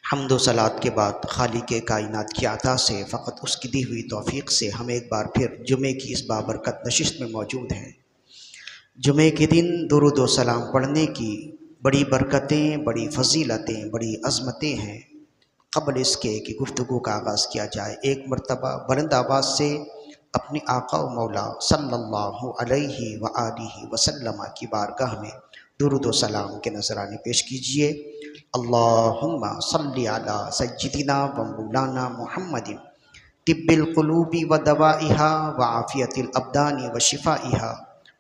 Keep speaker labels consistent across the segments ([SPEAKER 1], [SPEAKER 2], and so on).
[SPEAKER 1] حمد و صلات کے بعد خالق کائنات کی عطا سے فقط اس کی دی ہوئی توفیق سے ہم ایک بار پھر جمعے کی اس بابرکت نشست میں موجود ہیں۔ جمعے کے دن درود و سلام پڑھنے کی بڑی برکتیں، بڑی فضیلتیں، بڑی عظمتیں ہیں۔ قبل اس کے کہ گفتگو کا آغاز کیا جائے، ایک مرتبہ بلند آواز سے اپنے آقا و مولا صلی اللہ علیہ وآلہ وسلم کی بارگاہ میں درود و سلام کے نذرانے پیش کیجئے۔ اللہم صلی علی سیدنا و مولانا محمد طب القلوب و دوائہا و عافیت الابدان و شفائہا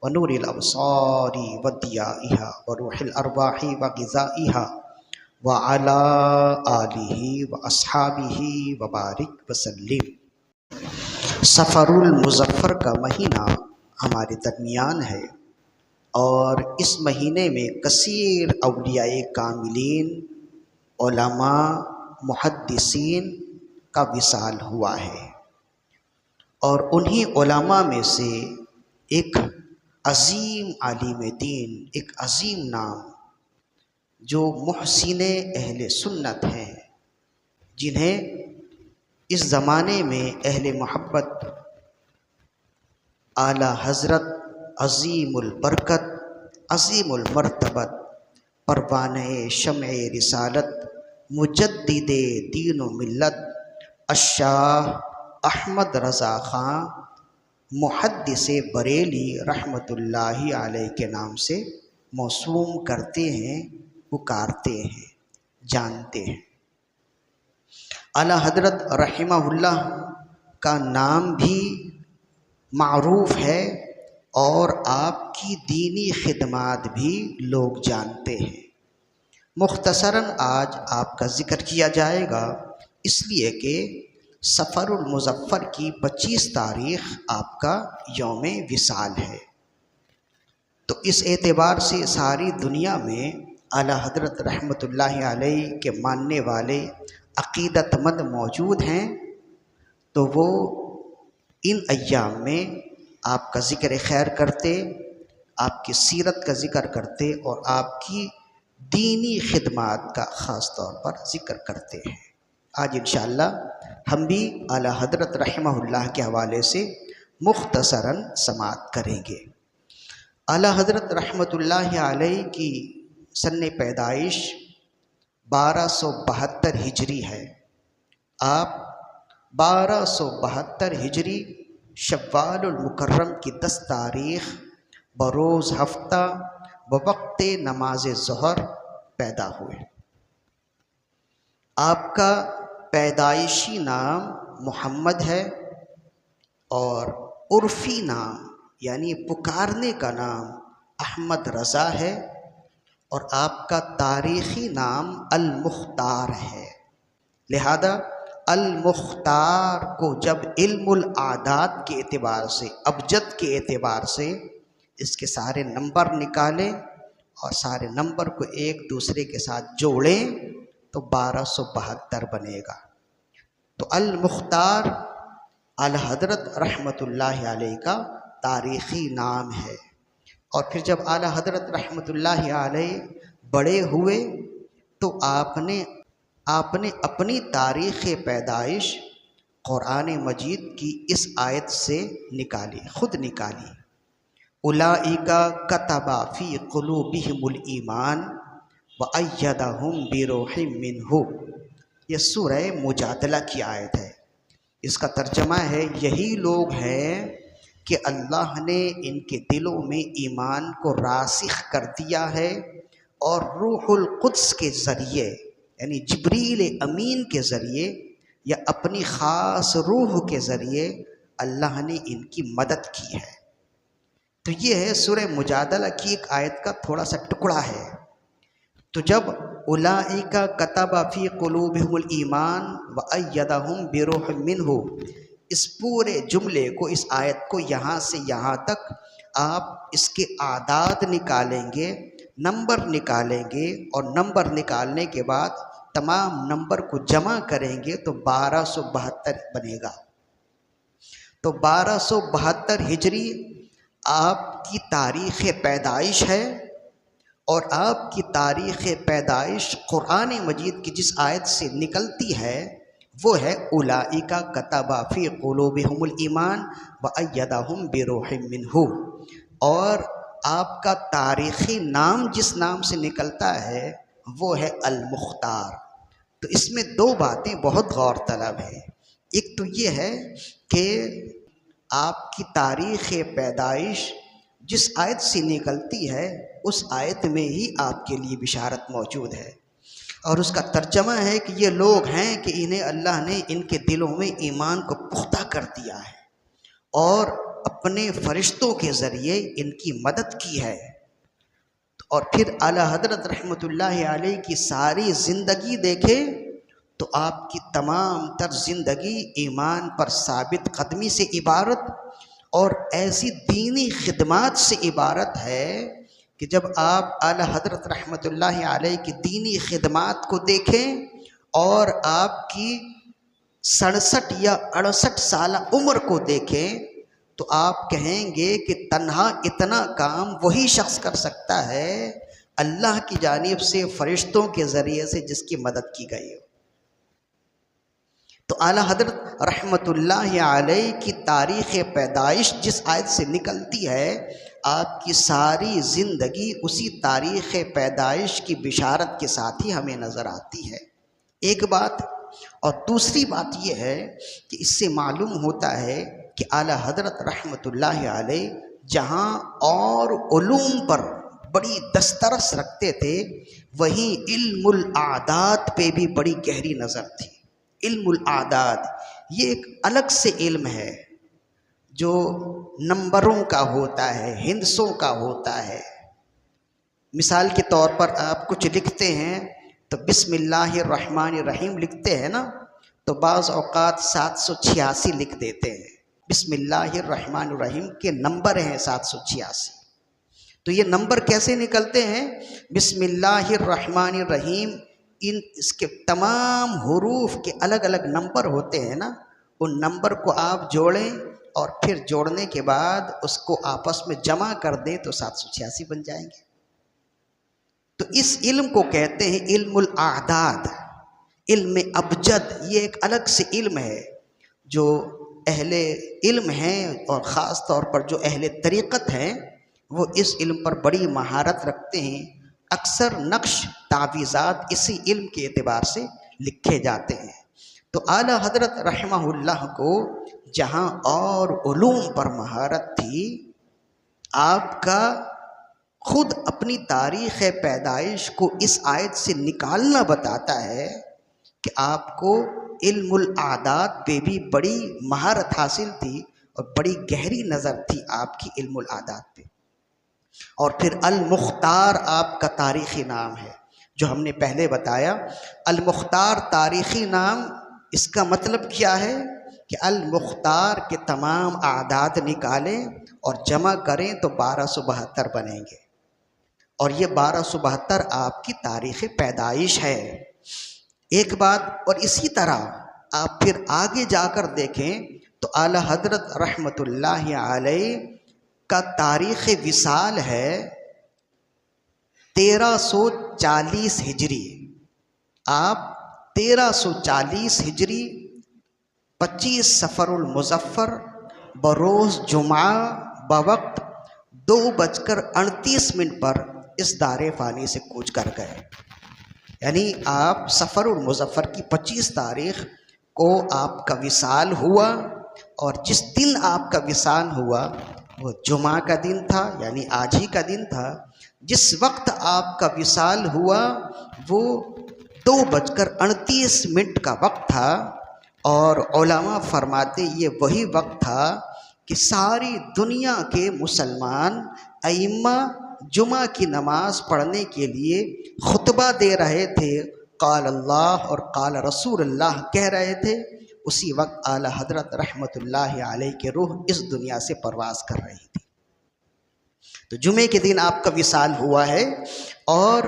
[SPEAKER 1] و نور الابصار و ضیائہا و روح الارواح و غذائہا و علی آلہ و اصحابہ و بارک وسلم۔ سفر المظفر کا مہینہ ہمارے درمیان ہے اور اس مہینے میں کثیر اولیاء کاملین، علماء، محدثین کا وصال ہوا ہے، اور انہی علماء میں سے ایک عظیم عالم دین، ایک عظیم نام جو محسن اہل سنت ہیں، جنہیں اس زمانے میں اہل محبت اعلیٰ حضرت عظیم البرکت، عظیم المرتبت، پروانہ شمع رسالت، مجدد دین و ملت، الشاہ احمد رضا خان محدث بریلی رحمۃ اللہ علیہ کے نام سے موسوم کرتے ہیں، پکارتے ہیں، جانتے ہیں۔ اعلیٰ حضرت رحمہ اللہ کا نام بھی معروف ہے اور آپ کی دینی خدمات بھی لوگ جانتے ہیں۔ مختصراً آج آپ کا ذکر کیا جائے گا، اس لیے کہ سفر المظفر کی 25 تاریخ آپ کا یوم وصال ہے، تو اس اعتبار سے ساری دنیا میں اعلیٰ حضرت رحمۃ اللہ علیہ کے ماننے والے عقیدت مند موجود ہیں، تو وہ ان ایام میں آپ کا ذکر خیر کرتے، آپ کی سیرت کا ذکر کرتے اور آپ کی دینی خدمات کا خاص طور پر ذکر کرتے ہیں۔ آج انشاءاللہ ہم بھی اعلیٰ حضرت رحمہ اللہ کے حوالے سے مختصراً سماعت کریں گے۔ اعلیٰ حضرت رحمۃ اللہ علیہ کی سن پیدائش 1272 ہجری ہے۔ آپ 1272 ہجری شوال المکرم کی 10 تاریخ بروز ہفتہ بوقت نماز ظہر پیدا ہوئے۔ آپ کا پیدائشی نام محمد ہے اور عرفی نام یعنی پکارنے کا نام احمد رضا ہے، اور آپ کا تاریخی نام المختار ہے۔ لہذا المختار کو جب علم الاعداد کے اعتبار سے، ابجد کے اعتبار سے اس کے سارے نمبر نکالیں اور سارے نمبر کو ایک دوسرے کے ساتھ جوڑیں تو 1272 بنے گا۔ تو المختار اعلیٰ حضرت رحمۃ اللہ علیہ کا تاریخی نام ہے۔ اور پھر جب اعلیٰ حضرت رحمۃ اللہ علیہ بڑے ہوئے تو آپ نے اپنی تاریخ پیدائش قرآن مجید کی اس آیت سے نکالی، خود نکالی۔ اولئک کتب فی قلوبہم الایمان وایدہم بروح منہ، یہ سورہ مجادلہ کی آیت ہے۔ اس کا ترجمہ ہے، یہی لوگ ہیں کہ اللہ نے ان کے دلوں میں ایمان کو راسخ کر دیا ہے، اور روح القدس کے ذریعے یعنی جبریل امین کے ذریعے یا اپنی خاص روح کے ذریعے اللہ نے ان کی مدد کی ہے۔ تو یہ ہے سورہ مجادلہ کی ایک آیت کا تھوڑا سا ٹکڑا ہے۔ تو جب اولئک کتب فی قلوبہم الایمان وایدہم بروح منہ، اس پورے جملے کو، اس آیت کو یہاں سے یہاں تک آپ اس کے اعداد نکالیں گے، نمبر نکالیں گے، اور نمبر نکالنے کے بعد تمام نمبر کو جمع کریں گے تو 1272 بنے گا۔ تو 1272 ہجری آپ کی تاریخ پیدائش ہے، اور آپ کی تاریخ پیدائش قرآن مجید کی جس آیت سے نکلتی ہے وہ ہے اولئک کتب فی قلوبہم الایمان وایدہم بروح منہ، اور آپ کا تاریخی نام جس نام سے نکلتا ہے وہ ہے المختار۔ تو اس میں دو باتیں بہت غور طلب ہیں۔ ایک تو یہ ہے کہ آپ کی تاریخ پیدائش جس آیت سے نکلتی ہے اس آیت میں ہی آپ کے لیے بشارت موجود ہے، اور اس کا ترجمہ ہے کہ یہ لوگ ہیں کہ انہیں اللہ نے ان کے دلوں میں ایمان کو پختہ کر دیا ہے اور اپنے فرشتوں کے ذریعے ان کی مدد کی ہے۔ اور پھر اعلیٰ حضرت رحمۃ اللہ علیہ کی ساری زندگی دیکھیں تو آپ کی تمام تر زندگی ایمان پر ثابت قدمی سے عبارت اور ایسی دینی خدمات سے عبارت ہے کہ جب آپ اعلیٰ حضرت رحمۃ اللہ علیہ کی دینی خدمات کو دیکھیں اور آپ کی 67 یا 68 سالہ عمر کو دیکھیں تو آپ کہیں گے کہ تنہا اتنا کام وہی شخص کر سکتا ہے اللہ کی جانب سے فرشتوں کے ذریعے سے جس کی مدد کی گئی ہو۔ تو اعلیٰ حضرت رحمۃ اللہ علیہ کی تاریخ پیدائش جس آیت سے نکلتی ہے آپ کی ساری زندگی اسی تاریخ پیدائش کی بشارت کے ساتھ ہی ہمیں نظر آتی ہے، ایک بات۔ اور دوسری بات یہ ہے کہ اس سے معلوم ہوتا ہے کہ اعلیٰ حضرت رحمۃ اللہ علیہ جہاں اور علوم پر بڑی دسترس رکھتے تھے وہیں علم الاعداد پہ بھی بڑی گہری نظر تھی۔ علم الاعداد یہ ایک الگ سے علم ہے جو نمبروں کا ہوتا ہے، ہندسوں کا ہوتا ہے۔ مثال کے طور پر آپ کچھ لکھتے ہیں تو بسم اللہ الرحمن الرحیم لکھتے ہیں نا، تو بعض اوقات 786 لکھ دیتے ہیں۔ بسم اللہ الرحمن الرحیم کے نمبر ہیں 786۔ تو یہ نمبر کیسے نکلتے ہیں؟ بسم اللہ الرحمن الرحیم اس کے تمام حروف کے الگ الگ نمبر ہوتے ہیں نا، ان نمبر کو آپ جوڑیں اور پھر جوڑنے کے بعد اس کو آپس میں جمع کر دیں تو 786 بن جائیں گے۔ تو اس علم کو کہتے ہیں علم الاعداد، علم ابجد۔ یہ ایک الگ سے علم ہے جو اہل علم ہیں اور خاص طور پر جو اہل طریقت ہیں وہ اس علم پر بڑی مہارت رکھتے ہیں۔ اکثر نقش تعویذات اسی علم کے اعتبار سے لکھے جاتے ہیں۔ تو اعلیٰ حضرت رحمہ اللہ کو جہاں اور علوم پر مہارت تھی، آپ کا خود اپنی تاریخ پیدائش کو اس آیت سے نکالنا بتاتا ہے کہ آپ کو علم الاعداد پہ بھی بڑی مہارت حاصل تھی اور بڑی گہری نظر تھی آپ کی علم الاعداد پہ۔ اور پھر المختار آپ کا تاریخی نام ہے جو ہم نے پہلے بتایا۔ المختار تاریخی نام، اس کا مطلب کیا ہے کہ المختار کے تمام اعداد نکالیں اور جمع کریں تو 1272 بنیں گے، اور یہ 1272 آپ کی تاریخ پیدائش ہے، ایک بات۔ اور اسی طرح آپ پھر آگے جا کر دیکھیں تو اعلیٰ حضرت رحمۃ اللہ علیہ کا تاریخ وصال ہے 1340 ہجری۔ آپ 1340 ہجری 25 صفر المظفر بروز جمعہ بوقت 2:38 پر اس دار فانی سے کوچ کر گئے۔ یعنی آپ صفر المظفر کی 25 تاریخ کو آپ کا وصال ہوا، اور جس دن آپ کا وصال ہوا وہ جمعہ کا دن تھا، یعنی آج ہی کا دن تھا۔ جس وقت آپ کا وصال ہوا وہ 2:38 کا وقت تھا، اور علماء فرماتے یہ وہی وقت تھا کہ ساری دنیا کے مسلمان ائمہ جمعہ کی نماز پڑھنے کے لیے خطبہ دے رہے تھے، قال اللہ اور قال رسول اللہ کہہ رہے تھے۔ اسی وقت اعلیٰ حضرت رحمۃ اللہ علیہ کی روح اس دنیا سے پرواز کر رہی تھی۔ تو جمعے کے دن آپ کا وصال ہوا ہے، اور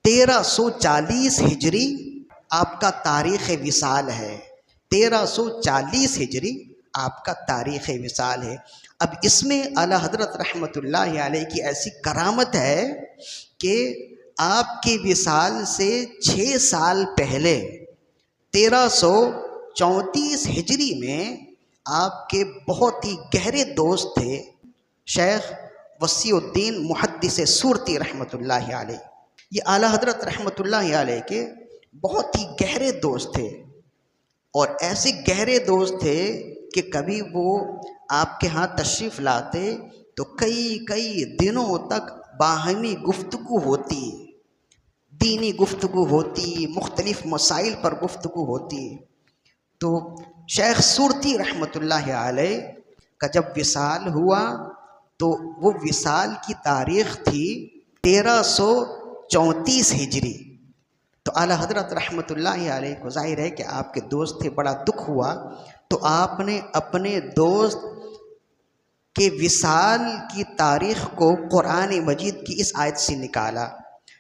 [SPEAKER 1] 1340 ہجری آپ کا تاریخ وصال ہے۔ 1340 ہجری آپ کا تاریخ وصال ہے۔ اب اس میں اعلیٰ حضرت رحمۃ اللہ علیہ کی ایسی کرامت ہے کہ آپ کے وصال سے 6 سال پہلے 1334 ہجری میں آپ کے بہت ہی گہرے دوست تھے شیخ وسیع الدین محدث سورتی رحمۃ اللہ علیہ. یہ اعلیٰ حضرت رحمۃ اللہ علیہ کے بہت ہی گہرے دوست تھے، اور ایسے گہرے دوست تھے کہ کبھی وہ آپ کے ہاں تشریف لاتے تو کئی دنوں تک باہمی گفتگو ہوتی، دینی گفتگو ہوتی، مختلف مسائل پر گفتگو ہوتی. تو شیخ سورتی رحمۃ اللہ علیہ کا جب وصال ہوا تو وہ وصال کی تاریخ تھی 1334 ہجری. تو اعلیٰ حضرت رحمۃ اللہ علیہ کو ظاہر ہے کہ آپ کے دوست تھے، بڑا دکھ ہوا، تو آپ نے اپنے دوست کے وصال کی تاریخ کو قرآن مجید کی اس آیت سے نکالا،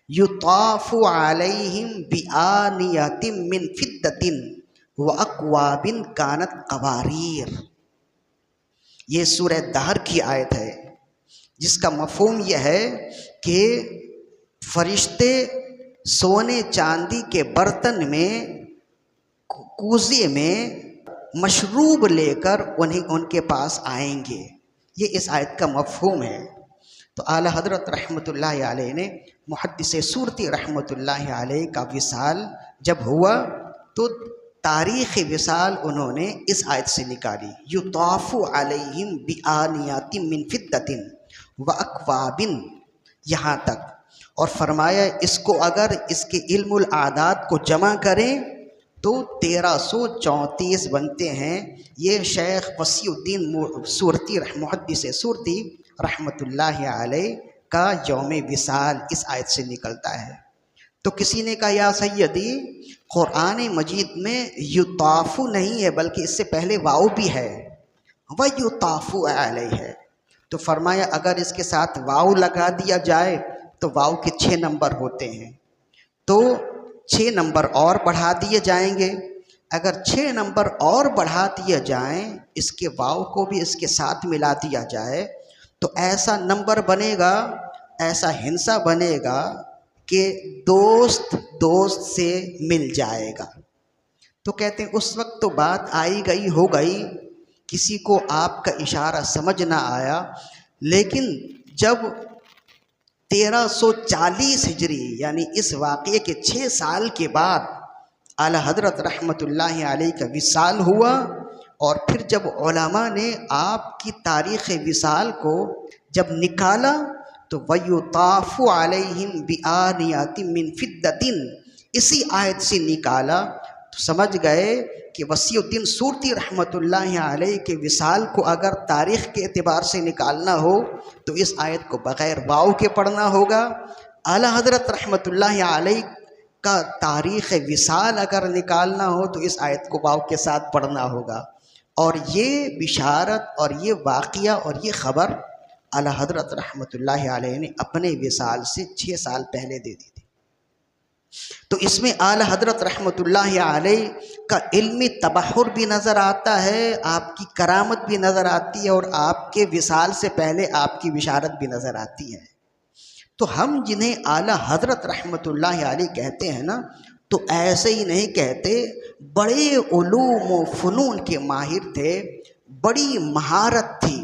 [SPEAKER 1] یطاف علیہم بآنیۃ من فضۃ واکواب کانت قواریر. یہ سورہ دہر کی آیت ہے جس کا مفہوم یہ ہے کہ فرشتے سونے چاندی کے برتن میں، کوزے میں مشروب لے کر ان کے پاس آئیں گے. یہ اس آیت کا مفہوم ہے. تو اعلیٰ حضرت رحمۃ اللہ علیہ نے محدث سورتی رحمۃ اللہ علیہ کا وصال جب ہوا تو تاریخ وصال انہوں نے اس آیت سے نکالی، یطاف علیہم بآنیۃ من فضۃ واکواب، یہاں تک. اور فرمایا اس کو اگر اس کے علم العادات کو جمع کریں تو 1334 بنتے ہیں. یہ شیخ وسیع الدین سورتی محدث سورتی رحمۃ اللہ علیہ کا یوم وصال اس آیت سے نکلتا ہے. تو کسی نے کہا یا سیدی قرآن مجید میں یطاف نہیں ہے بلکہ اس سے پہلے واؤ بھی ہے، وَیُطَافُ علیہ ہے. تو فرمایا اگر اس کے ساتھ واؤ لگا دیا جائے تو واؤ کے 6 نمبر ہوتے ہیں، تو 6 نمبر اور بڑھا دیے جائیں گے. اگر 6 نمبر اور بڑھا دیے جائیں، اس کے واؤ کو بھی اس کے ساتھ ملا دیا جائے تو ایسا نمبر بنے گا، ایسا ہندسہ بنے گا کہ دوست سے مل جائے گا. تو کہتے ہیں اس وقت تو بات آئی گئی ہو گئی، کسی کو آپ کا اشارہ سمجھ نہ آیا، لیکن جب 1340 ہجری یعنی اس واقعے کے 6 سال کے بعد اعلیٰ حضرت رحمۃ اللہ علیہ کا وصال ہوا، اور پھر جب علماء نے آپ کی تاریخ وصال کو جب نکالا تو وَیُطَافُ عَلَیْہِمْ بِآنِیَةٍ مِّن فِضَّةٍ اسی آیت سے نکالا تو سمجھ گئے کہ وسیع الدین سورتی رحمۃ اللہ علیہ کے وصال کو اگر تاریخ کے اعتبار سے نکالنا ہو تو اس آیت کو بغیر واو کے پڑھنا ہوگا. اعلیٰ حضرت رحمۃ اللہ علیہ کا تاریخ وصال اگر نکالنا ہو تو اس آیت کو واو کے ساتھ پڑھنا ہوگا. اور یہ بشارت اور یہ واقعہ اور یہ خبر اعلیٰ حضرت رحمۃ اللہ علیہ نے اپنے وصال سے 6 سال پہلے دے دی تھی. تو اس میں اعلیٰ حضرت رحمۃ اللہ علیہ کا علمی تبحر بھی نظر آتا ہے، آپ کی کرامت بھی نظر آتی ہے، اور آپ کے وصال سے پہلے آپ کی بشارت بھی نظر آتی ہے. تو ہم جنہیں اعلیٰ حضرت رحمۃ اللہ علیہ کہتے ہیں نا، تو ایسے ہی نہیں کہتے، بڑے علوم و فنون کے ماہر تھے، بڑی مہارت تھی.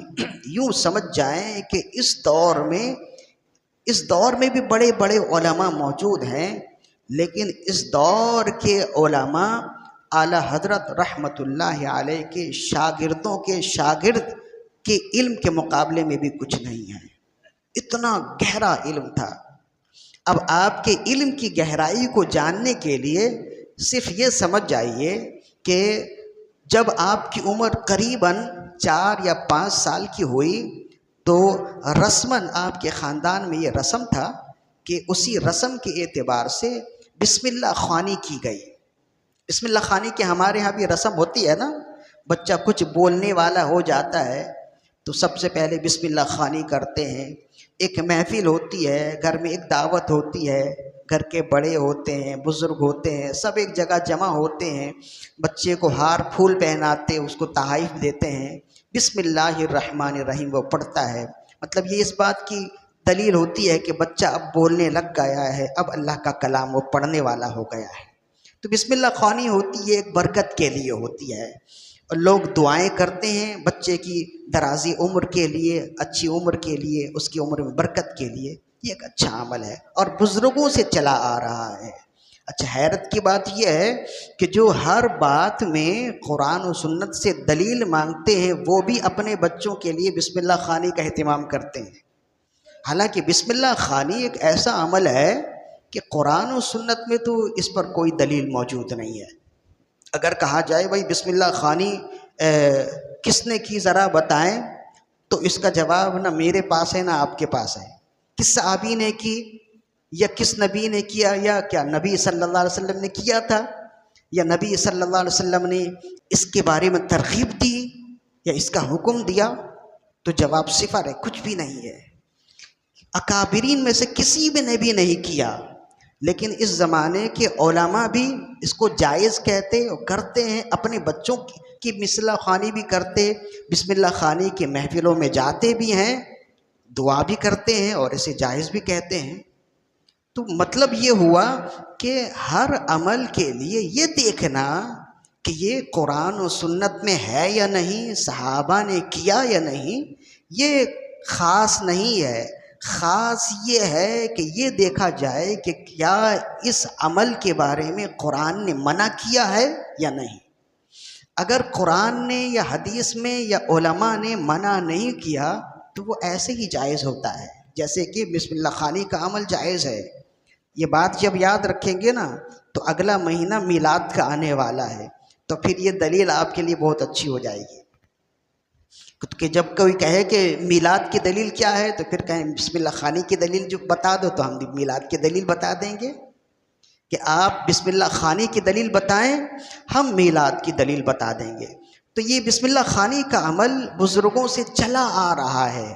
[SPEAKER 1] یوں سمجھ جائیں کہ اس دور میں بھی بڑے بڑے علماء موجود ہیں، لیکن اس دور کے علماء اعلیٰ حضرت رحمۃ اللہ علیہ کے شاگردوں کے شاگرد کے علم کے مقابلے میں بھی کچھ نہیں ہے. اتنا گہرا علم تھا. اب آپ کے علم کی گہرائی کو جاننے کے لیے صرف یہ سمجھ جائیے کہ جب آپ کی عمر قریباً 4 یا 5 سال کی ہوئی تو رسماً آپ کے خاندان میں یہ رسم تھا کہ اسی رسم کے اعتبار سے بسم اللہ خوانی کی گئی. بسم اللہ خوانی کی ہمارے ہاں بھی رسم ہوتی ہے نا، بچہ کچھ بولنے والا ہو جاتا ہے تو سب سے پہلے بسم اللہ خوانی کرتے ہیں. ایک محفل ہوتی ہے، گھر میں ایک دعوت ہوتی ہے، گھر کے بڑے ہوتے ہیں، بزرگ ہوتے ہیں، سب ایک جگہ جمع ہوتے ہیں، بچے کو ہار پھول پہناتے، اس کو تحائف دیتے ہیں، بسم اللہ الرحمن الرحیم وہ پڑھتا ہے. مطلب یہ اس بات کی دلیل ہوتی ہے کہ بچہ اب بولنے لگ گیا ہے، اب اللہ کا کلام وہ پڑھنے والا ہو گیا ہے، تو بسم اللہ خوانی ہوتی ہے ایک برکت کے لیے ہوتی ہے، اور لوگ دعائیں کرتے ہیں بچے کی درازی عمر کے لیے، اچھی عمر کے لیے، اس کی عمر میں برکت کے لیے، یہ ایک اچھا عمل ہے اور بزرگوں سے چلا آ رہا ہے۔ اچھا، حیرت کی بات یہ ہے کہ جو ہر بات میں قرآن و سنت سے دلیل مانگتے ہیں وہ بھی اپنے بچوں کے لیے بسم اللہ خوانی کا اہتمام کرتے ہیں، حالانکہ بسم اللہ خوانی ایک ایسا عمل ہے کہ قرآن و سنت میں تو اس پر کوئی دلیل موجود نہیں ہے۔ اگر کہا جائے بھائی بسم اللہ خوانی کس نے کی ذرا بتائیں، تو اس کا جواب نہ میرے پاس ہے نہ آپ کے پاس ہے۔ کس صحابی نے کی یا کس نبی نے کیا، یا کیا نبی صلی اللہ علیہ وسلم نے کیا تھا، یا نبی صلی اللہ علیہ وسلم نے اس کے بارے میں ترغیب دی یا اس کا حکم دیا، تو جواب صفر ہے، کچھ بھی نہیں ہے۔ اکابرین میں سے کسی بھی نے بھی نہیں کیا، لیکن اس زمانے کے علماء بھی اس کو جائز کہتے اور کرتے ہیں، اپنے بچوں کی بسم اللہ خوانی بھی کرتے، بسم اللہ خوانی کے محفلوں میں جاتے بھی ہیں، دعا بھی کرتے ہیں اور اسے جائز بھی کہتے ہیں۔ تو مطلب یہ ہوا کہ ہر عمل کے لیے یہ دیکھنا کہ یہ قرآن و سنت میں ہے یا نہیں، صحابہ نے کیا یا نہیں، یہ خاص نہیں ہے۔ خاص یہ ہے کہ یہ دیکھا جائے کہ کیا اس عمل کے بارے میں قرآن نے منع کیا ہے یا نہیں۔ اگر قرآن نے یا حدیث میں یا علماء نے منع نہیں کیا تو وہ ایسے ہی جائز ہوتا ہے، جیسے کہ بسم اللہ خوانی کا عمل جائز ہے۔ یہ بات جب یاد رکھیں گے نا تو اگلا مہینہ میلاد کا آنے والا ہے، تو پھر یہ دلیل آپ کے لیے بہت اچھی ہو جائے گی کہ جب کوئی کہے کہ میلاد کی دلیل کیا ہے تو پھر کہیں بسم اللہ خوانی کی دلیل جو بتا دو، تو ہم میلاد کی دلیل بتا دیں گے کہ آپ بسم اللہ خوانی کی دلیل بتائیں، ہم میلاد کی دلیل بتا دیں گے۔ تو یہ بسم اللہ خوانی کا عمل بزرگوں سے چلا آ رہا ہے،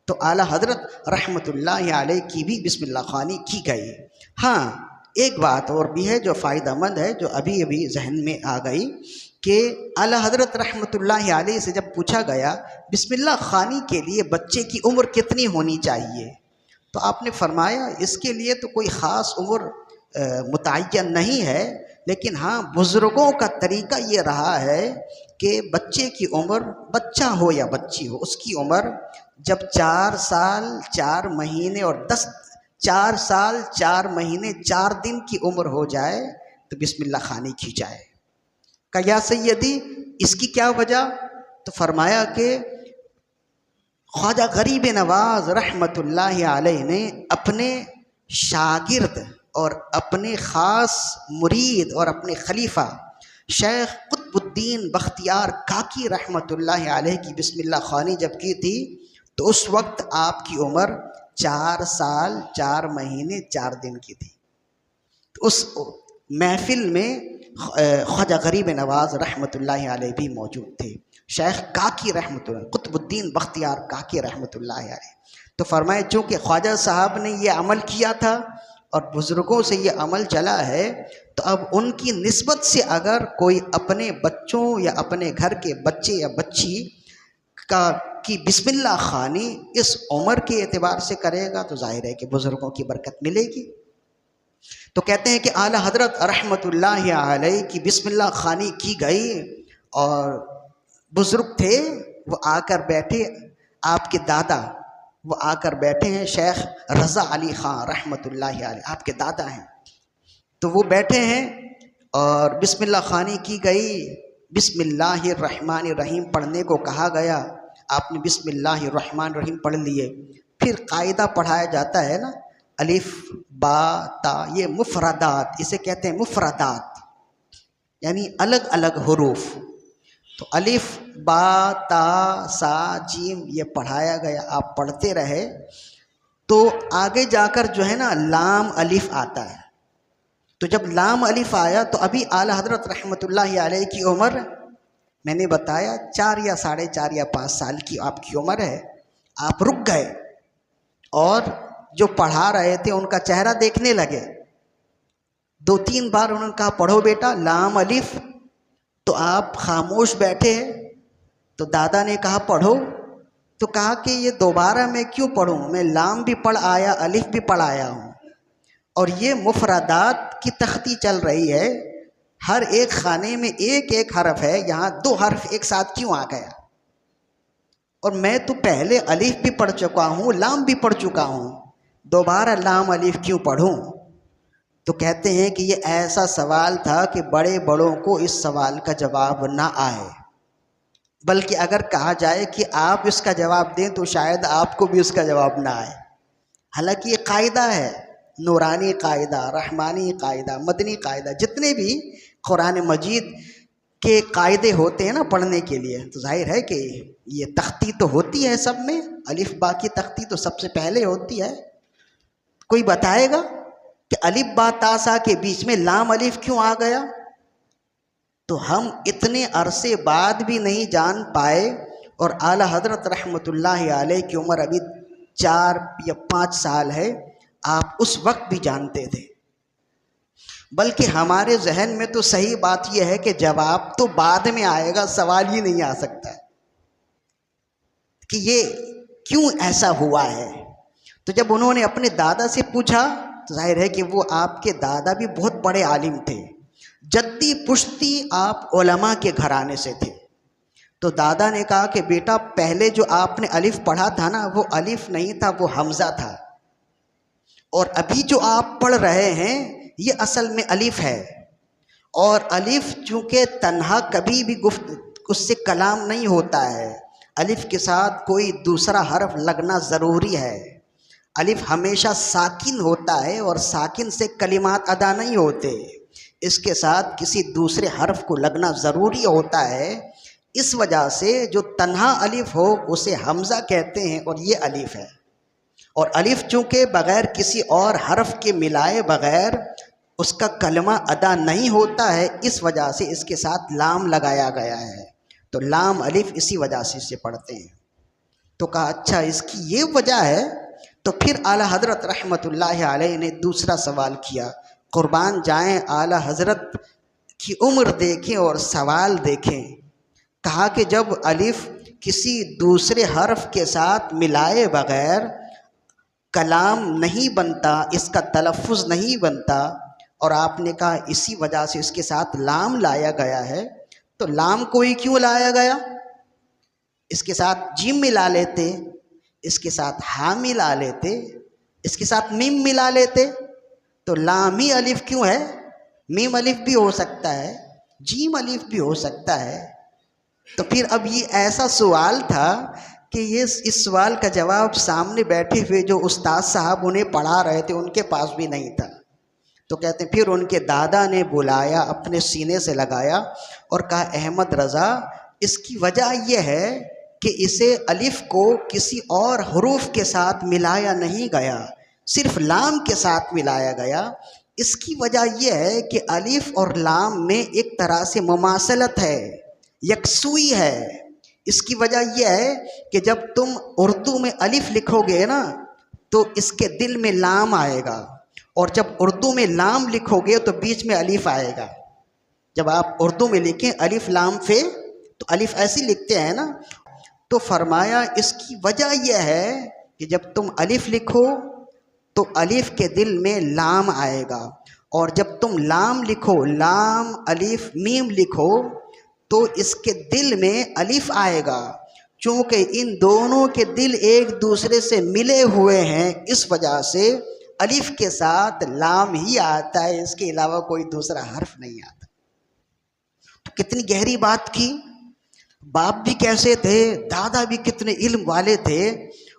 [SPEAKER 1] تو اعلیٰ حضرت رحمۃ اللہ علیہ کی بھی بسم اللہ خوانی کی گئی۔ ہاں، ایک بات اور بھی ہے جو فائدہ مند ہے، جو ابھی ابھی ذہن میں آ گئی، کہ اعلیٰ حضرت رحمۃ اللہ علیہ سے جب پوچھا گیا بسم اللہ خوانی کے لیے بچے کی عمر کتنی ہونی چاہیے، تو آپ نے فرمایا اس کے لیے تو کوئی خاص عمر متعین نہیں ہے، لیکن ہاں بزرگوں کا طریقہ یہ رہا ہے کہ بچے کی عمر، بچہ ہو یا بچی ہو، اس کی عمر جب 4 سال 4 مہینے اور 4 سال 4 مہینے 4 دن کی عمر ہو جائے تو بسم اللہ خوانی کی جائے۔ کہ یا سیدی اس کی کیا وجہ؟ تو فرمایا کہ خواجہ غریب نواز رحمۃ اللہ علیہ نے اپنے شاگرد اور اپنے خاص مرید اور اپنے خلیفہ شیخ قطب الدین بختیار کاکی رحمۃ اللہ علیہ کی بسم اللہ خوانی جب کی تھی تو اس وقت آپ کی عمر 4 سال 4 مہینے 4 دن کی تھی۔ اس محفل میں خواجہ غریب نواز رحمۃ اللہ علیہ بھی موجود تھے، شیخ کاکی رحمۃ اللہ، قطب الدین بختیار کاکی رحمۃ اللہ علیہ۔ تو فرمائے چونکہ خواجہ صاحب نے یہ عمل کیا تھا اور بزرگوں سے یہ عمل چلا ہے، تو اب ان کی نسبت سے اگر کوئی اپنے بچوں یا اپنے گھر کے بچے یا بچی کی بسم اللہ خوانی اس عمر کے اعتبار سے کرے گا تو ظاہر ہے کہ بزرگوں کی برکت ملے گی۔ تو کہتے ہیں کہ اعلیٰ حضرت رحمۃ اللہ علیہ کی بسم اللہ خوانی کی گئی، اور بزرگ تھے وہ آ کر بیٹھے، آپ کے دادا وہ آ کر بیٹھے ہیں، شیخ رضا علی خان رحمۃ اللہ علیہ آپ کے دادا ہیں، تو وہ بیٹھے ہیں اور بسم اللہ خوانی کی گئی۔ بسم اللہ الرحمن الرحیم پڑھنے کو کہا گیا، آپ نے بسم اللہ الرحمن الرحیم پڑھ لیے، پھر قاعدہ پڑھایا جاتا ہے نا، الف با تا، یہ مفردات، اسے کہتے ہیں مفردات، یعنی الگ الگ حروف، تو الف با تا سا جیم یہ پڑھایا گیا، آپ پڑھتے رہے، تو آگے جا کر جو ہے نا لام الف آتا ہے، تو جب لام الف آیا تو ابھی اعلیٰ حضرت رحمۃ اللہ علیہ کی عمر میں نے بتایا 4 یا 4.5 یا 5 سال کی آپ کی عمر ہے۔ آپ رک گئے اور جو پڑھا رہے تھے ان کا چہرہ دیکھنے لگے، 2-3 بار انہوں نے کہا پڑھو بیٹا لام الف، تو آپ خاموش بیٹھے، تو دادا نے کہا پڑھو، تو کہا کہ یہ دوبارہ میں کیوں پڑھوں، میں لام بھی پڑھ آیا الف بھی پڑھ آیا ہوں، اور یہ مفردات کی تختی چل رہی ہے، ہر ایک خانے میں ایک ایک حرف ہے، یہاں دو حرف ایک ساتھ کیوں آ گیا؟ اور میں تو پہلے الف بھی پڑھ چکا ہوں لام بھی پڑھ چکا ہوں، دوبارہ لام الف کیوں پڑھوں؟ تو کہتے ہیں کہ یہ ایسا سوال تھا کہ بڑے بڑوں کو اس سوال کا جواب نہ آئے، بلکہ اگر کہا جائے کہ آپ اس کا جواب دیں تو شاید آپ کو بھی اس کا جواب نہ آئے۔ حالانکہ یہ قاعدہ ہے، نورانی قاعدہ، رحمانی قاعدہ، مدنی قاعدہ، جتنے بھی قرآن مجید کے قاعدے ہوتے ہیں نا پڑھنے کے لیے، تو ظاہر ہے کہ یہ تختی تو ہوتی ہے سب میں، الف با کی تختی تو سب سے پہلے ہوتی ہے۔ کوئی بتائے گا کہ الف با تا سا کے بیچ میں لام الف کیوں آ گیا؟ تو ہم اتنے عرصے بعد بھی نہیں جان پائے، اور اعلیٰ حضرت رحمۃ اللہ علیہ کی عمر ابھی 4 یا 5 سال ہے، آپ اس وقت بھی جانتے تھے، بلکہ ہمارے ذہن میں تو صحیح بات یہ ہے کہ جواب تو بعد میں آئے گا، سوال ہی نہیں آ سکتا کہ یہ کیوں ایسا ہوا ہے۔ تو جب انہوں نے اپنے دادا سے پوچھا تو ظاہر ہے کہ وہ آپ کے دادا بھی بہت بڑے عالم تھے، جدی پشتی آپ علماء کے گھرانے سے تھے۔ تو دادا نے کہا کہ بیٹا پہلے جو آپ نے الف پڑھا تھا نا، وہ الف نہیں تھا، وہ حمزہ تھا، اور ابھی جو آپ پڑھ رہے ہیں یہ اصل میں الف ہے، اور الف چونکہ تنہا کبھی بھی اس سے کلام نہیں ہوتا ہے، الف کے ساتھ کوئی دوسرا حرف لگنا ضروری ہے۔ الف ہمیشہ ساکن ہوتا ہے، اور ساکن سے کلمات ادا نہیں ہوتے، اس کے ساتھ کسی دوسرے حرف کو لگنا ضروری ہوتا ہے۔ اس وجہ سے جو تنہا الف ہو اسے حمزہ کہتے ہیں، اور یہ الف ہے۔ اور الف چونکہ بغیر کسی اور حرف کے ملائے بغیر اس کا کلمہ ادا نہیں ہوتا ہے، اس وجہ سے اس کے ساتھ لام لگایا گیا ہے، تو لام الف اسی وجہ سے اسے پڑھتے ہیں۔ تو کہا اچھا اس کی یہ وجہ ہے؟ تو پھر اعلیٰ حضرت رحمۃ اللہ علیہ نے دوسرا سوال کیا۔ قربان جائیں اعلیٰ حضرت کی عمر دیکھیں اور سوال دیکھیں۔ کہا کہ جب الف کسی دوسرے حرف کے ساتھ ملائے بغیر کلام نہیں بنتا، اس کا تلفظ نہیں بنتا، اور آپ نے کہا اسی وجہ سے اس کے ساتھ لام لایا گیا ہے، تو لام کوئی کیوں لایا گیا؟ اس کے ساتھ جیم ملا لیتے، اس کے ساتھ ہا ملا لیتے، اس کے ساتھ میم ملا لیتے، تو لامی الف کیوں ہے؟ میم الف بھی ہو سکتا ہے، جیم الف بھی ہو سکتا ہے۔ تو پھر اب یہ ایسا سوال تھا کہ اس سوال کا جواب سامنے بیٹھے ہوئے جو استاد صاحب انہیں پڑھا رہے تھے ان کے پاس بھی نہیں تھا۔ تو کہتے ہیں پھر ان کے دادا نے بلایا، اپنے سینے سے لگایا اور کہا احمد رضا اس کی وجہ یہ ہے کہ اسے الف کو کسی اور حروف کے ساتھ ملایا نہیں گیا، صرف لام کے ساتھ ملایا گیا۔ اس کی وجہ یہ ہے کہ الف اور لام میں ایک طرح سے مماثلت ہے، یکسوئی ہے۔ اس کی وجہ یہ ہے کہ جب تم اردو میں الف لکھو گے نا تو اس کے دل میں لام آئے گا، اور جب اردو میں لام لکھو گے تو بیچ میں الف آئے گا۔ جب آپ اردو میں لکھیں الف لام فے تو الف ایسی لکھتے ہیں نا، تو فرمایا اس کی وجہ یہ ہے کہ جب تم الف لکھو تو الف کے دل میں لام آئے گا، اور جب تم لام لکھو، لام الف میم لکھو تو اس کے دل میں الف آئے گا۔ چونکہ ان دونوں کے دل ایک دوسرے سے ملے ہوئے ہیں، اس وجہ سے الف کے ساتھ لام ہی آتا ہے، اس کے علاوہ کوئی دوسرا حرف نہیں آتا۔ تو کتنی گہری بات کی۔ باپ بھی کیسے تھے، دادا بھی کتنے علم والے تھے،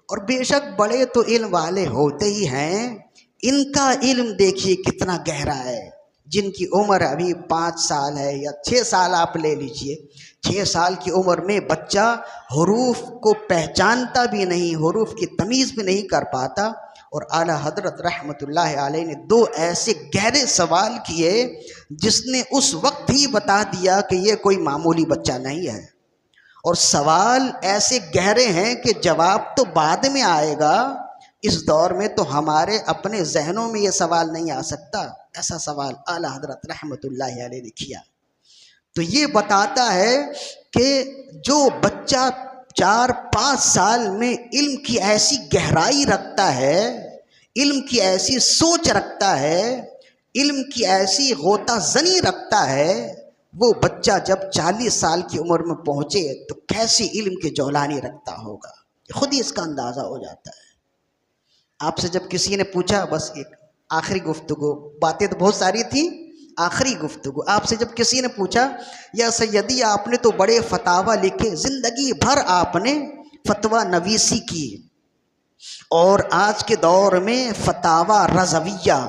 [SPEAKER 1] اور بے شک بڑے تو علم والے ہوتے ہی ہیں، ان کا علم دیکھیے کتنا گہرا ہے۔ جن کی عمر ابھی 5 سال ہے یا 6 سال آپ لے لیجئے، 6 سال کی عمر میں بچہ حروف کو پہچانتا بھی نہیں، حروف کی تمیز بھی نہیں کر پاتا، اور اعلیٰ حضرت رحمۃ اللہ علیہ نے 2 ایسے گہرے سوال کیے جس نے اس وقت ہی بتا دیا کہ یہ کوئی معمولی بچہ نہیں ہے، اور سوال ایسے گہرے ہیں کہ جواب تو بعد میں آئے گا۔ اس دور میں تو ہمارے اپنے ذہنوں میں یہ سوال نہیں آ سکتا، ایسا سوال اعلیٰ حضرت رحمۃ اللہ علیہ نے کیا۔ تو یہ بتاتا ہے کہ جو بچہ 4-5 سال میں علم کی ایسی گہرائی رکھتا ہے، علم کی ایسی سوچ رکھتا ہے، علم کی ایسی غوطہ زنی رکھتا ہے، وہ بچہ جب 40 سال کی عمر میں پہنچے تو کیسی علم کی جولانی رکھتا ہوگا، خود ہی اس کا اندازہ ہو جاتا ہے۔ آپ سے جب کسی نے پوچھا، بس ایک آخری گفتگو، باتیں تو بہت ساری تھیں، آخری گفتگو، آپ سے جب کسی نے پوچھا یا سیدی آپ نے تو بڑے فتاوی لکھے، زندگی بھر آپ نے فتویٰ نویسی کی، اور آج کے دور میں فتاوی رضویہ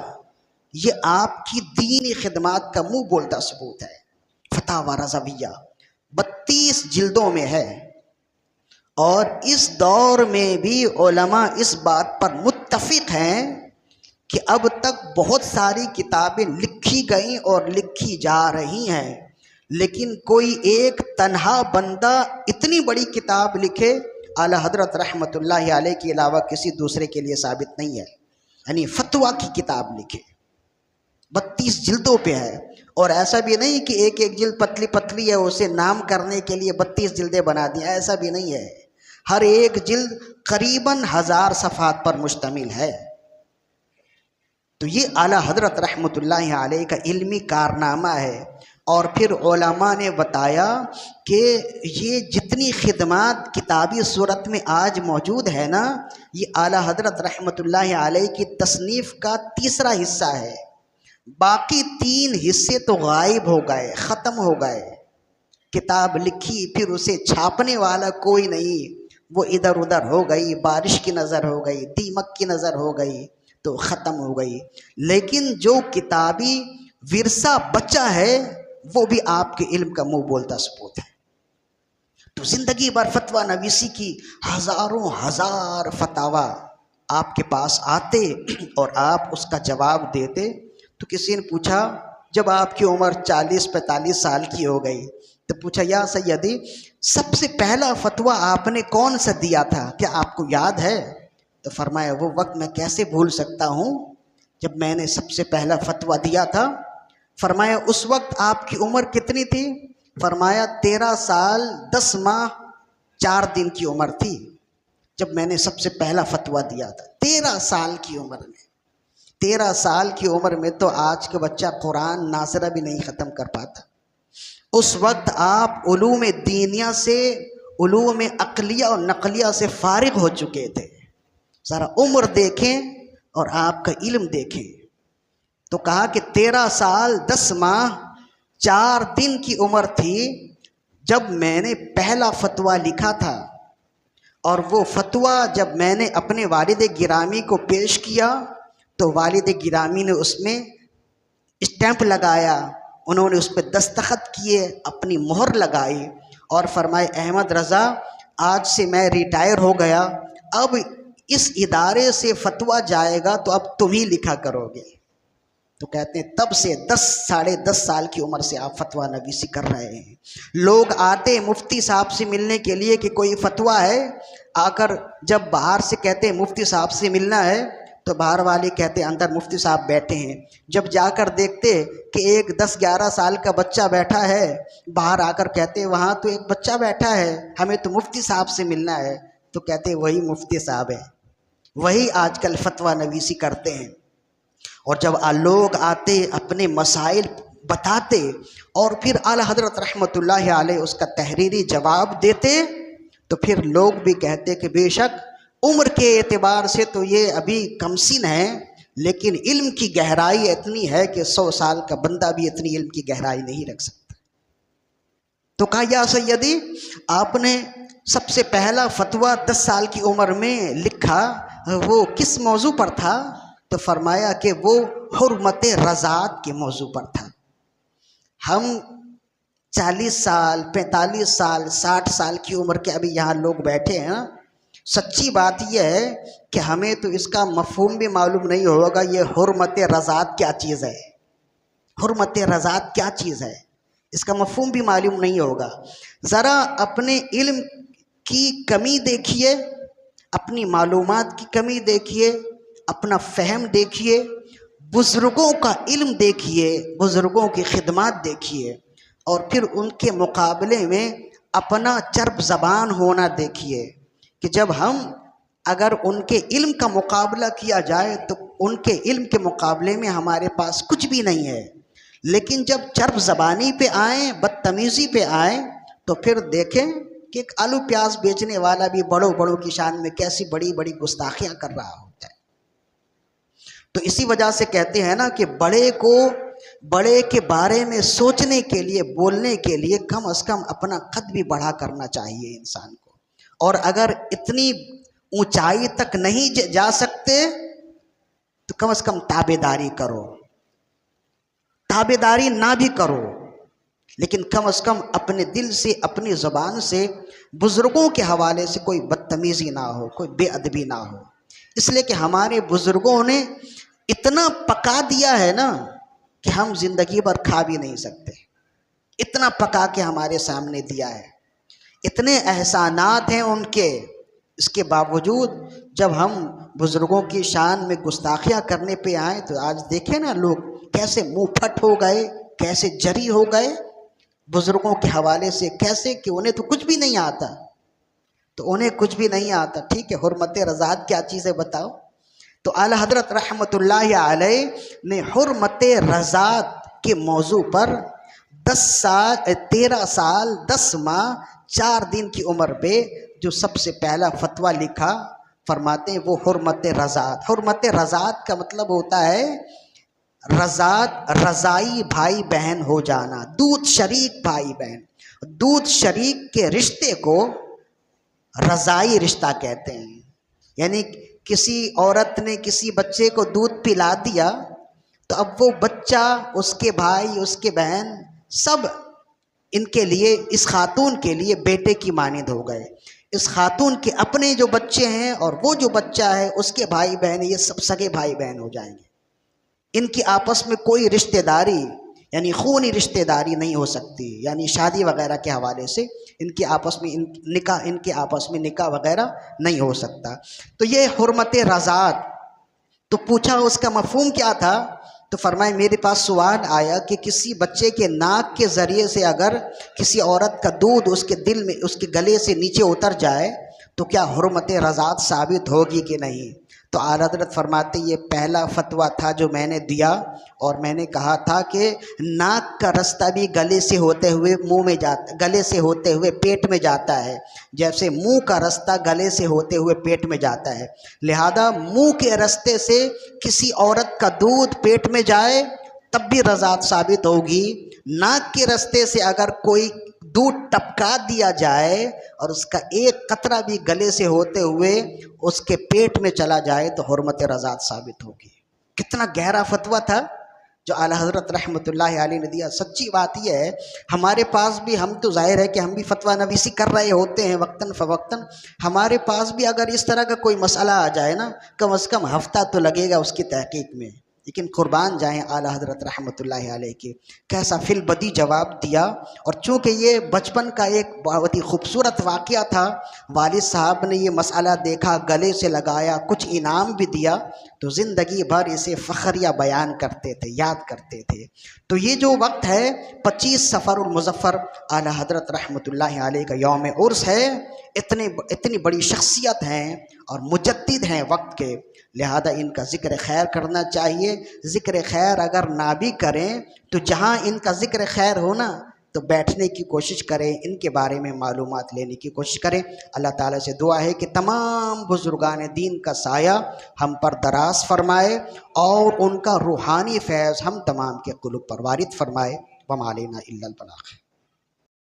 [SPEAKER 1] یہ آپ کی دینی خدمات کا منہ بولتا ثبوت ہے۔ فتاوی رضویہ 32 جلدوں میں ہے، اور اس دور میں بھی علماء اس بات پر متفق ہیں کہ اب تک بہت ساری کتابیں لکھی گئیں اور لکھی جا رہی ہیں، لیکن کوئی ایک تنہا بندہ اتنی بڑی کتاب لکھے اعلیٰ حضرت رحمۃ اللہ علیہ کے علاوہ کسی دوسرے کے لیے ثابت نہیں ہے، یعنی فتویٰ کی کتاب لکھے، 32 جلدوں پہ ہے، اور ایسا بھی نہیں کہ ایک ایک جلد پتلی پتلی ہے، اسے نام کرنے کے لیے 32 جلدیں بنا دیں، ایسا بھی نہیں ہے، ہر ایک جلد قریباً 1000 صفحات پر مشتمل ہے۔ تو یہ اعلیٰ حضرت رحمۃ اللہ علیہ کا علمی کارنامہ ہے۔ اور پھر علماء نے بتایا کہ یہ جتنی خدمات کتابی صورت میں آج موجود ہے نا، یہ اعلیٰ حضرت رحمۃ اللہ علیہ کی تصنیف کا تیسرا حصہ ہے، باقی 3 حصے تو غائب ہو گئے، ختم ہو گئے۔ کتاب لکھی، پھر اسے چھاپنے والا کوئی نہیں، وہ ادھر ادھر ہو گئی، بارش کی نظر ہو گئی، دیمک کی نظر ہو گئی تو ختم ہو گئی۔ لیکن جو کتابی ورثہ بچہ ہے وہ بھی آپ کے علم کا منہ بولتا ثبوت ہے۔ تو زندگی بھر فتویٰ نویسی کی ہزاروں ہزار فتاویٰ آپ کے پاس آتے اور آپ اس کا جواب دیتے۔ تو کسی نے پوچھا، جب آپ کی عمر 40-45 سال کی ہو گئی تو پوچھا، یا سیدی سب سے پہلا فتویٰ آپ نے کون سا دیا تھا، کیا آپ کو یاد ہے؟ تو فرمایا، وہ وقت میں کیسے بھول سکتا ہوں جب میں نے سب سے پہلا فتویٰ دیا تھا۔ فرمایا، اس وقت آپ کی عمر کتنی تھی؟ فرمایا 13 سال 10 ماہ 4 دن کی عمر تھی جب میں نے سب سے پہلا فتویٰ دیا تھا۔ 13 سال کی عمر میں، 13 سال کی عمر میں تو آج کا بچہ قرآن ناظرہ بھی نہیں ختم کر پاتا۔ اس وقت آپ علوم دینیہ سے، علوم عقلیہ اور نقلیہ سے فارغ ہو چکے تھے۔ ذرا عمر دیکھیں اور آپ کا علم دیکھیں۔ تو کہا کہ 13 سال 10 ماہ 4 دن کی عمر تھی جب میں نے پہلا فتویٰ لکھا تھا، اور وہ فتویٰ جب میں نے اپنے والد گرامی کو پیش کیا تو والد گرامی نے اس میں اسٹیمپ لگایا، انہوں نے اس پہ دستخط کیے، اپنی مہر لگائی اور فرمائے، احمد رضا آج سے میں ریٹائر ہو گیا، اب اس ادارے سے فتویٰ جائے گا تو اب تم ہی لکھا کرو گے۔ تو کہتے ہیں تب سے 10-10.5 سال کی عمر سے آپ فتویٰ نویسی کر رہے ہیں۔ لوگ آتے مفتی صاحب سے ملنے کے لیے کہ کوئی فتویٰ ہے، آ کر جب باہر سے کہتے ہیں مفتی صاحب سے ملنا ہے تو باہر والے کہتے ہیں اندر مفتی صاحب بیٹھے ہیں۔ جب جا کر دیکھتے کہ ایک 10-11 سال کا بچہ بیٹھا ہے، باہر آ کر کہتے وہاں تو ایک بچہ بیٹھا ہے، ہمیں تو مفتی صاحب سے ملنا ہے، تو کہتے وہی مفتی صاحب ہے، وہی آج کل فتویٰ نویسی کرتے ہیں۔ اور جب لوگ آتے اپنے مسائل بتاتے اور پھر اعلیٰ حضرت رحمۃ اللہ علیہ اس کا تحریری جواب دیتے تو پھر لوگ بھی کہتے کہ بے شک عمر کے اعتبار سے تو یہ ابھی کم سن ہے، لیکن علم کی گہرائی اتنی ہے کہ 100 سال کا بندہ بھی اتنی علم کی گہرائی نہیں رکھ سکتا۔ تو کہا، یا سیدی آپ نے سب سے پہلا فتویٰ 10 سال کی عمر میں لکھا، وہ کس موضوع پر تھا؟ تو فرمایا کہ وہ حرمت رضاعت کے موضوع پر تھا۔ ہم 40 سال 45 سال 60 سال کی عمر کے ابھی یہاں لوگ بیٹھے ہیں، سچی بات یہ ہے کہ ہمیں تو اس کا مفہوم بھی معلوم نہیں ہوگا، یہ حرمت رضاعت کیا چیز ہے، حرمت رضاعت کیا چیز ہے، اس کا مفہوم بھی معلوم نہیں ہوگا۔ ذرا اپنے علم کی کمی دیکھیے، اپنی معلومات کی کمی دیکھیے، اپنا فہم دیکھیے، بزرگوں کا علم دیکھیے، بزرگوں کی خدمات دیکھیے، اور پھر ان کے مقابلے میں اپنا چرب زبان ہونا دیکھیے کہ جب ہم اگر ان کے علم کا مقابلہ کیا جائے تو ان کے علم کے مقابلے میں ہمارے پاس کچھ بھی نہیں ہے، لیکن جب چرب زبانی پہ آئیں، بدتمیزی پہ آئیں، تو پھر دیکھیں کہ ایک آلو پیاز بیچنے والا بھی بڑوں بڑوں کی شان میں کیسی بڑی بڑی گستاخیاں کر رہا ہوتا ہے۔ تو اسی وجہ سے کہتے ہیں نا کہ بڑے کے بارے میں سوچنے کے لیے، بولنے کے لیے کم از کم اپنا قد بھی بڑھا کرنا چاہیے انسان کو، اور اگر اتنی اونچائی تک نہیں جا سکتے تو کم از کم تابعداری کرو، تابعداری نہ بھی کرو لیکن کم از کم اپنے دل سے، اپنی زبان سے بزرگوں کے حوالے سے کوئی بدتمیزی نہ ہو، کوئی بے ادبی نہ ہو، اس لیے کہ ہمارے بزرگوں نے اتنا پکا دیا ہے نا کہ ہم زندگی بھر کھا بھی نہیں سکتے، اتنا پکا کے ہمارے سامنے دیا ہے، اتنے احسانات ہیں ان کے، اس کے باوجود جب ہم بزرگوں کی شان میں گستاخیاں کرنے پہ آئیں تو آج دیکھیں نا لوگ کیسے منہ پھٹ ہو گئے، کیسے جری ہو گئے بزرگوں کے حوالے سے، کیسے کہ انہیں تو کچھ بھی نہیں آتا، تو انہیں کچھ بھی نہیں آتا۔ ٹھیک ہے، حرمت رضاعت کیا چیز ہے بتاؤ؟ تو اعلیٰ حضرت رحمۃ اللہ علیہ نے حرمت رضاعت کے موضوع پر 13 سال 10 ماہ 4 دن کی عمر پہ جو سب سے پہلا فتویٰ لکھا، فرماتے ہیں وہ حرمت رضاعت۔ حرمت رضاعت کا مطلب ہوتا ہے رضاعت، رضائی بھائی بہن ہو جانا، دودھ شریک بھائی بہن، دودھ شریک کے رشتے کو رضائی رشتہ کہتے ہیں، یعنی کسی عورت نے کسی بچے کو دودھ پلا دیا تو اب وہ بچہ، اس کے بھائی، اس کے بہن، سب ان کے لیے، اس خاتون کے لیے بیٹے کی مانند ہو گئے۔ اس خاتون کے اپنے جو بچے ہیں اور وہ جو بچہ ہے اس کے بھائی بہن، یہ سب سگے بھائی بہن ہو جائیں گے۔ ان کی آپس میں کوئی رشتہ داری یعنی خونی رشتہ داری نہیں ہو سکتی، یعنی شادی وغیرہ کے حوالے سے ان کے آپس میں نکاح وغیرہ نہیں ہو سکتا۔ تو یہ حرمت رضاعت، تو پوچھا اس کا مفہوم کیا تھا؟ تو فرمائے میرے پاس سوال آیا کہ کسی بچے کے ناک کے ذریعے سے اگر کسی عورت کا دودھ اس کے دل میں، اس کے گلے سے نیچے اتر جائے تو کیا حرمت رضاعت ثابت ہوگی کہ نہیں؟ تو اعلیٰ حضرت فرماتے یہ پہلا فتویٰ تھا جو میں نے دیا، اور میں نے کہا تھا کہ ناک کا رستہ بھی گلے سے ہوتے ہوئے منہ میں جاتا، گلے سے ہوتے ہوئے پیٹ میں جاتا ہے، جیسے منہ کا رستہ گلے سے ہوتے ہوئے پیٹ میں جاتا ہے، لہذا منہ کے رستے سے کسی عورت کا دودھ پیٹ میں جائے تب بھی رضاعت ثابت ہوگی، ناک کے رستے سے اگر کوئی دودھ ٹپکا دیا جائے اور اس کا ایک قطرہ بھی گلے سے ہوتے ہوئے اس کے پیٹ میں چلا جائے تو حرمت رضاعت ثابت ہوگی۔ کتنا گہرا فتویٰ تھا جو اعلیٰ حضرت رحمۃ اللہ علیہ نے دیا۔ سچی بات یہ ہے ہمارے پاس بھی، ہم تو ظاہر ہے کہ ہم بھی فتویٰ نویسی کر رہے ہوتے ہیں وقتاً فوقتاً، ہمارے پاس بھی اگر اس طرح کا کوئی مسئلہ آ جائے نا کم از کم ہفتہ تو لگے گا اس کی تحقیق میں، لیکن قربان جائیں اعلیٰ حضرت رحمۃ اللہ علیہ کے کیسا فی البدی جواب دیا۔ اور چونکہ یہ بچپن کا ایک بہت ہی خوبصورت واقعہ تھا، والد صاحب نے یہ مسئلہ دیکھا، گلے سے لگایا، کچھ انعام بھی دیا، تو زندگی بھر اسے فخریہ بیان کرتے تھے، یاد کرتے تھے۔ تو یہ جو وقت ہے 25 صفر المظفر اعلیٰ حضرت رحمۃ اللہ علیہ کا یوم عرس ہے، اتنی بڑی شخصیت ہیں اور مجدد ہیں وقت کے، لہذا ان کا ذکر خیر کرنا چاہیے۔ ذکر خیر اگر نہ بھی کریں تو جہاں ان کا ذکر خیر ہونا تو بیٹھنے کی کوشش کریں، ان کے بارے میں معلومات لینے کی کوشش کریں۔ اللہ تعالیٰ سے دعا ہے کہ تمام بزرگان دین کا سایہ ہم پر دراز فرمائے اور ان کا روحانی فیض ہم تمام کے قلوب پر وارد فرمائے۔ وما علینا الا البلاغ۔